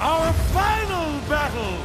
Our final battle!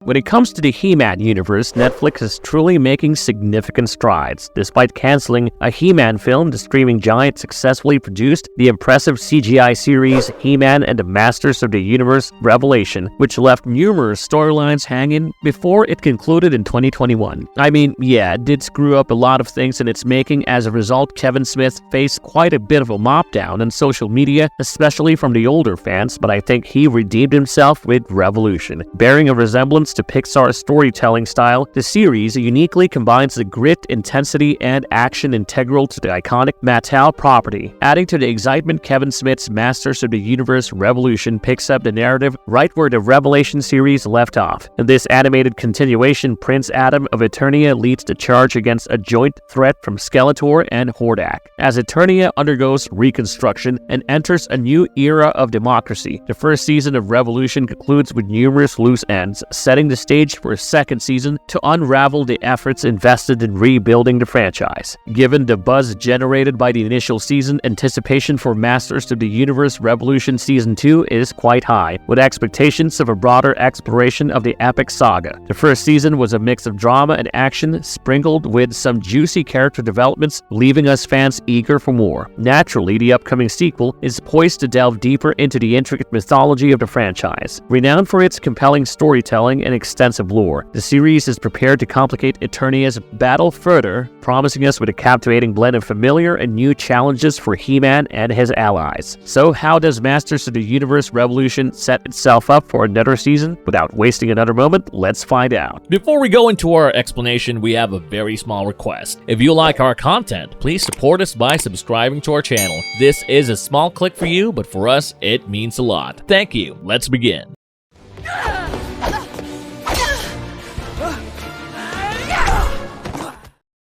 When it comes to the He-Man universe, Netflix is truly making significant strides. Despite canceling a He-Man film, the streaming giant successfully produced the impressive CGI series He-Man and the Masters of the Universe Revelation, which left numerous storylines hanging before it concluded in 2021. I mean, yeah, it did screw up a lot of things in its making. As a result, Kevin Smith faced quite a bit of a mop-down on social media, especially from the older fans, but I think he redeemed himself with Revolution. Bearing a resemblance to Pixar's storytelling style, the series uniquely combines the grit, intensity, and action integral to the iconic Mattel property. Adding to the excitement, Kevin Smith's Masters of the Universe Revolution picks up the narrative right where the Revelation series left off. In this animated continuation, Prince Adam of Eternia leads the charge against a joint threat from Skeletor and Hordak. As Eternia undergoes reconstruction and enters a new era of democracy, the first season of Revolution concludes with numerous loose ends, setting the stage for a second season to unravel the efforts invested in rebuilding the franchise. Given the buzz generated by the initial season, anticipation for Masters of the Universe Revolution Season 2 is quite high, with expectations of a broader exploration of the epic saga. The first season was a mix of drama and action, sprinkled with some juicy character developments, leaving us fans eager for more. Naturally, the upcoming sequel is poised to delve deeper into the intricate mythology of the franchise. Renowned for its compelling storytelling and extensive lore, the series is prepared to complicate Eternia's battle further, promising us with a captivating blend of familiar and new challenges for He-Man and his allies. So how does Masters of the Universe Revolution set itself up for another season? Without wasting another moment, let's find out. Before we go into our explanation, we have a very small request. If you like our content, please support us by subscribing to our channel. This is a small click for you, but for us, it means a lot. Thank you. Let's begin.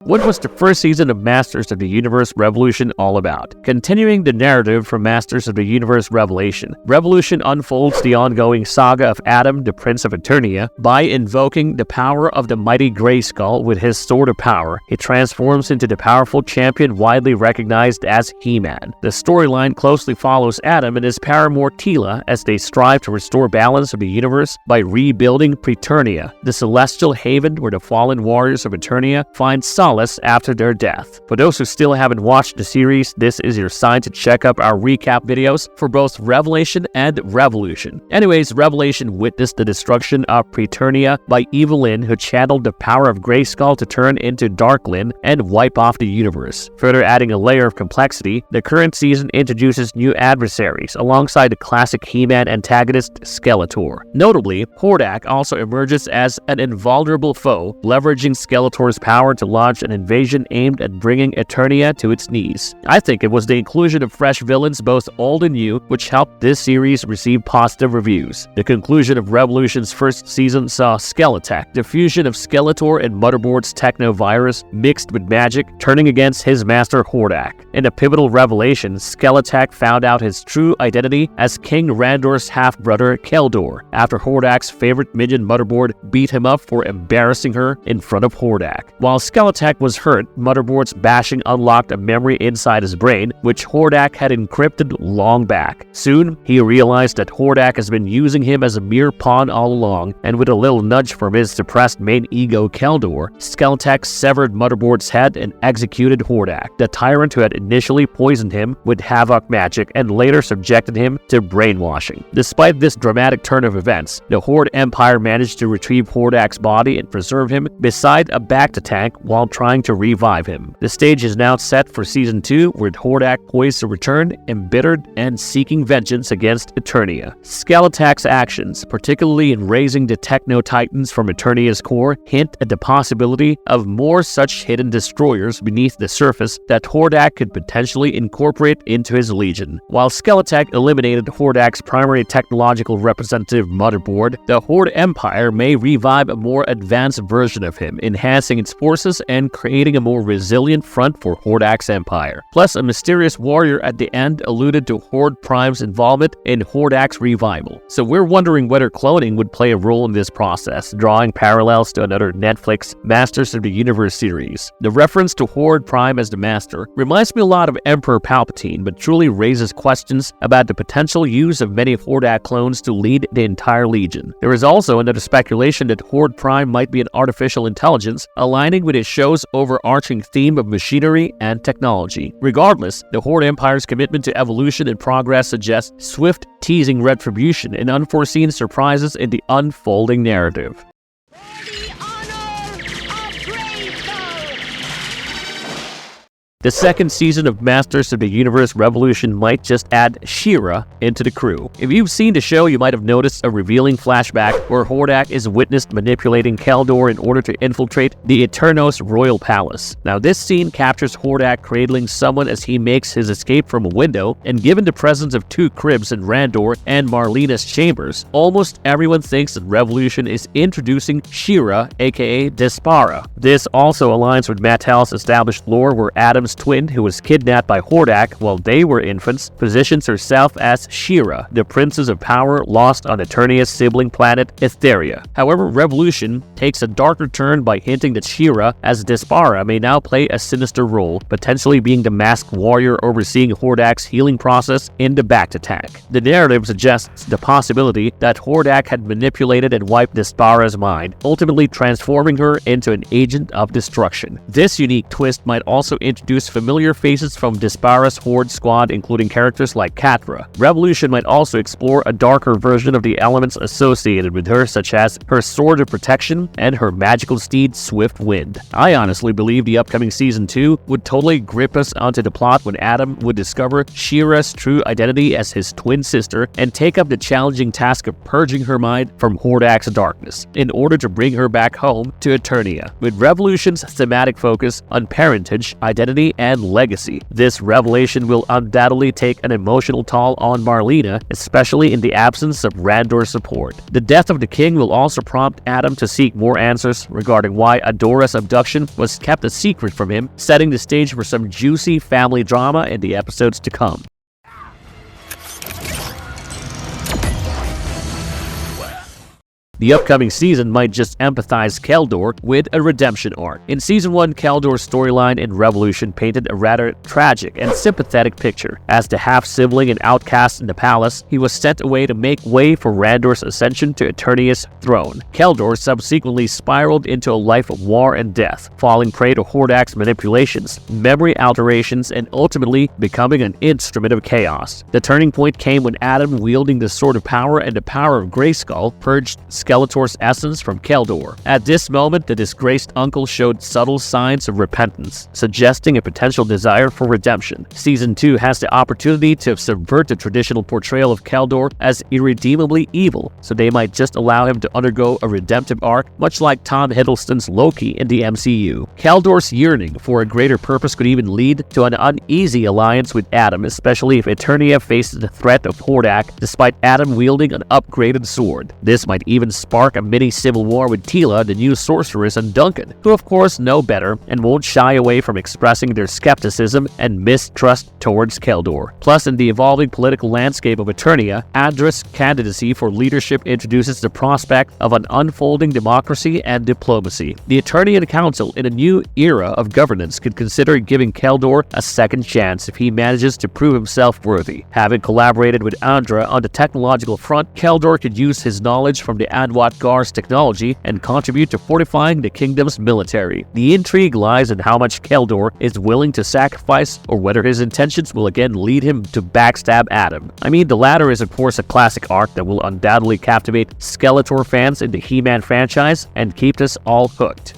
What was the first season of Masters of the Universe Revolution all about? Continuing the narrative from Masters of the Universe Revelation, Revolution unfolds the ongoing saga of Adam, the Prince of Eternia. By invoking the power of the mighty Grayskull with his Sword of Power, he transforms into the powerful champion widely recognized as He-Man. The storyline closely follows Adam and his paramour Teela as they strive to restore balance of the universe by rebuilding Preternia, the celestial haven where the fallen warriors of Eternia find solace after their death. For those who still haven't watched the series, this is your sign to check up our recap videos for both Revelation and Revolution. Anyways, Revelation witnessed the destruction of Preternia by Evil Lyn, who channeled the power of Grayskull to turn into Dark Lyn and wipe off the universe. Further adding a layer of complexity, the current season introduces new adversaries alongside the classic He-Man antagonist Skeletor. Notably, Hordak also emerges as an invulnerable foe, leveraging Skeletor's power to launch an invasion aimed at bringing Eternia to its knees. I think it was the inclusion of fresh villains, both old and new, which helped this series receive positive reviews. The conclusion of Revolution's first season saw Skeletek, the fusion of Skeletor and Motherboard's techno-virus mixed with magic, turning against his master Hordak. In a pivotal revelation, Skeletek found out his true identity as King Randor's half-brother Keldor, after Hordak's favorite minion Motherboard beat him up for embarrassing her in front of Hordak. While Skeletek was hurt, Motherboard's bashing unlocked a memory inside his brain, which Hordak had encrypted long back. Soon, he realized that Hordak has been using him as a mere pawn all along, and with a little nudge from his suppressed main ego Keldor, Skeletek severed Motherboard's head and executed Hordak, the tyrant who had initially poisoned him with Havoc magic and later subjected him to brainwashing. Despite this dramatic turn of events, the Horde Empire managed to retrieve Hordak's body and preserve him beside a Bacta-tank while trying to revive him. The stage is now set for Season 2, with Hordak poised to return, embittered and seeking vengeance against Eternia. Skeletek's actions, particularly in raising the Techno-Titans from Eternia's core, hint at the possibility of more such hidden destroyers beneath the surface that Hordak could potentially incorporate into his legion. While Skeletek eliminated Hordak's primary technological representative Motherboard, the Horde Empire may revive a more advanced version of him, enhancing its forces and creating a more resilient front for Hordak's empire. Plus, a mysterious warrior at the end alluded to Horde Prime's involvement in Hordak's revival. So we're wondering whether cloning would play a role in this process, drawing parallels to another Netflix Masters of the Universe series. The reference to Horde Prime as the Master reminds me a lot of Emperor Palpatine, but truly raises questions about the potential use of many Hordak clones to lead the entire Legion. There is also another speculation that Horde Prime might be an artificial intelligence, aligning with his show's overarching theme of machinery and technology. Regardless, the Horde Empire's commitment to evolution and progress suggests swift, teasing retribution and unforeseen surprises in the unfolding narrative. The second season of Masters of the Universe Revolution might just add She-Ra into the crew. If you've seen the show, you might have noticed a revealing flashback where Hordak is witnessed manipulating Keldor in order to infiltrate the Eternos royal palace. Now, this scene captures Hordak cradling someone as he makes his escape from a window, and given the presence of two cribs in Randor and Marlena's chambers, almost everyone thinks that Revolution is introducing She-Ra, aka Despara. This also aligns with Mattel's established lore where Adam's twin, who was kidnapped by Hordak while they were infants, positions herself as She-Ra, the princess of power lost on Eternia's sibling planet Etheria. However, Revolution takes a darker turn by hinting that She-Ra, as Despara, may now play a sinister role, potentially being the masked warrior overseeing Hordak's healing process in the Bact attack. The narrative suggests the possibility that Hordak had manipulated and wiped Despara's mind, ultimately transforming her into an agent of destruction. This unique twist might also introduce familiar faces from Despara's Horde squad, including characters like Catra. Revolution might also explore a darker version of the elements associated with her, such as her sword of protection and her magical steed Swift Wind. I honestly believe the upcoming Season 2 would totally grip us onto the plot when Adam would discover She-Ra's true identity as his twin sister and take up the challenging task of purging her mind from Hordak's darkness in order to bring her back home to Eternia. With Revolution's thematic focus on parentage, identity, and legacy, this revelation will undoubtedly take an emotional toll on Marlena, especially in the absence of Randor support. The death of the king will also prompt Adam to seek more answers regarding why Adora's abduction was kept a secret from him, setting the stage for some juicy family drama in the episodes to come. The upcoming season might just empathize Keldor with a redemption arc. In Season 1, Keldor's storyline in Revolution painted a rather tragic and sympathetic picture. As the half-sibling and outcast in the palace, he was sent away to make way for Randor's ascension to Eternia's throne. Keldor subsequently spiraled into a life of war and death, falling prey to Hordak's manipulations, memory alterations, and ultimately becoming an instrument of chaos. The turning point came when Adam, wielding the Sword of Power and the power of Grayskull, purged Skeletor's essence from Keldor. At this moment, the disgraced uncle showed subtle signs of repentance, suggesting a potential desire for redemption. Season 2 has the opportunity to subvert the traditional portrayal of Keldor as irredeemably evil, so they might just allow him to undergo a redemptive arc, much like Tom Hiddleston's Loki in the MCU. Keldor's yearning for a greater purpose could even lead to an uneasy alliance with Adam, especially if Eternia faces the threat of Hordak, despite Adam wielding an upgraded sword. This might even spark a mini civil war with Teela, the new sorceress, and Duncan, who of course know better and won't shy away from expressing their skepticism and mistrust towards Keldor. Plus, in the evolving political landscape of Eternia, Andra's candidacy for leadership introduces the prospect of an unfolding democracy and diplomacy. The Eternian Council, in a new era of governance, could consider giving Keldor a second chance if he manages to prove himself worthy. Having collaborated with Andra on the technological front, Keldor could use his knowledge from the Anwat Gar's technology and contribute to fortifying the kingdom's military. The intrigue lies in how much Keldor is willing to sacrifice, or whether his intentions will again lead him to backstab Adam. I mean, the latter is of course a classic arc that will undoubtedly captivate Skeletor fans in the He-Man franchise and keep us all hooked.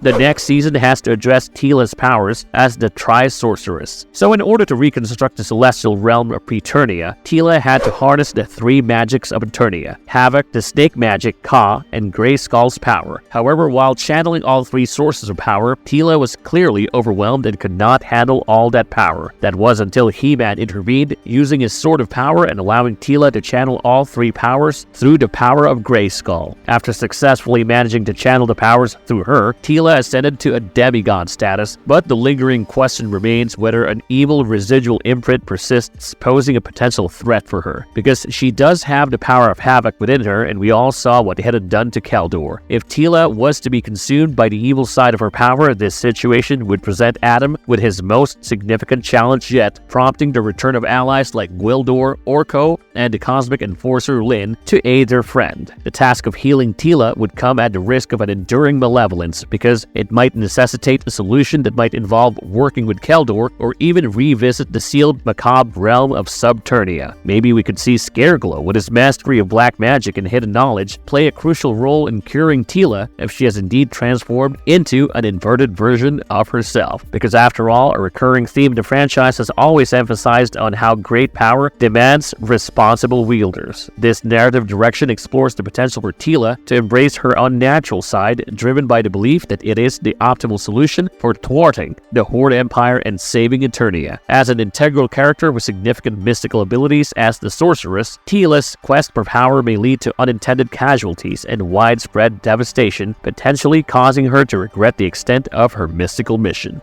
The next season has to address Teela's powers as the Tri-Sorceress. So in order to reconstruct the celestial realm of Preternia, Teela had to harness the three magics of Eternia: Havoc, the snake magic, Ka, and Grey Skull's power. However, while channeling all three sources of power, Teela was clearly overwhelmed and could not handle all that power. That was until He-Man intervened, using his Sword of Power and allowing Teela to channel all three powers through the power of Grey Skull. After successfully managing to channel the powers through her, Teela ascended to a demigod status, but the lingering question remains whether an evil residual imprint persists, posing a potential threat for her, because she does have the power of Havoc within her, and we all saw what it had done to Keldor. If Teela was to be consumed by the evil side of her power, this situation would present Adam with his most significant challenge yet, prompting the return of allies like Gwildor, Orko, and the Cosmic Enforcer Lyn to aid their friend. The task of healing Teela would come at the risk of an enduring malevolence, because it might necessitate a solution that might involve working with Keldor or even revisit the sealed macabre realm of Subternia. Maybe we could see Scareglow, with his mastery of black magic and hidden knowledge, play a crucial role in curing Teela if she has indeed transformed into an inverted version of herself. Because after all, a recurring theme of the franchise has always emphasized on how great power demands responsible wielders. This narrative direction explores the potential for Teela to embrace her unnatural side, driven by the belief that it is the optimal solution for thwarting the Horde Empire and saving Eternia. As an integral character with significant mystical abilities as the Sorceress, Teela's quest for power may lead to unintended casualties and widespread devastation, potentially causing her to regret the extent of her mystical mission.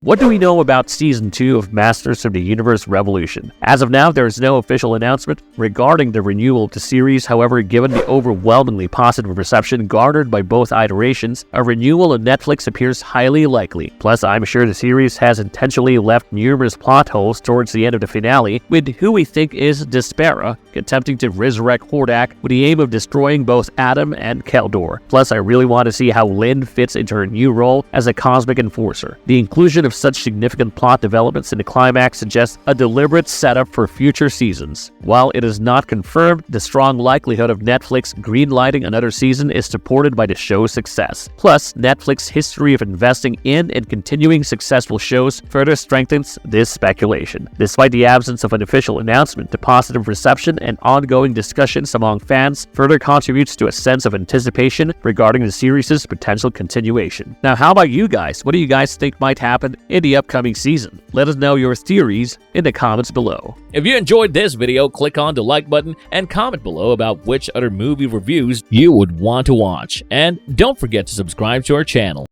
What do we know about Season 2 of Masters of the Universe Revolution? As of now, there is no official announcement regarding the renewal of the series. However, given the overwhelmingly positive reception garnered by both iterations, a renewal on Netflix appears highly likely. Plus, I'm sure the series has intentionally left numerous plot holes towards the end of the finale, with who we think is Despera attempting to resurrect Hordak with the aim of destroying both Adam and Keldor. Plus, I really want to see how Lyn fits into her new role as a Cosmic Enforcer. The inclusion of such significant plot developments in the climax suggests a deliberate setup for future seasons. While it is not confirmed, the strong likelihood of Netflix greenlighting another season is supported by the show's success. Plus, Netflix's history of investing in and continuing successful shows further strengthens this speculation. Despite the absence of an official announcement, the positive reception and ongoing discussions among fans further contributes to a sense of anticipation regarding the series' potential continuation. Now, how about you guys? What do you guys think might happen in the upcoming season? Let us know your theories in the comments below. If you enjoyed this video, click on the like button and comment below about which other movie reviews you would want to watch. And don't forget to subscribe to our channel.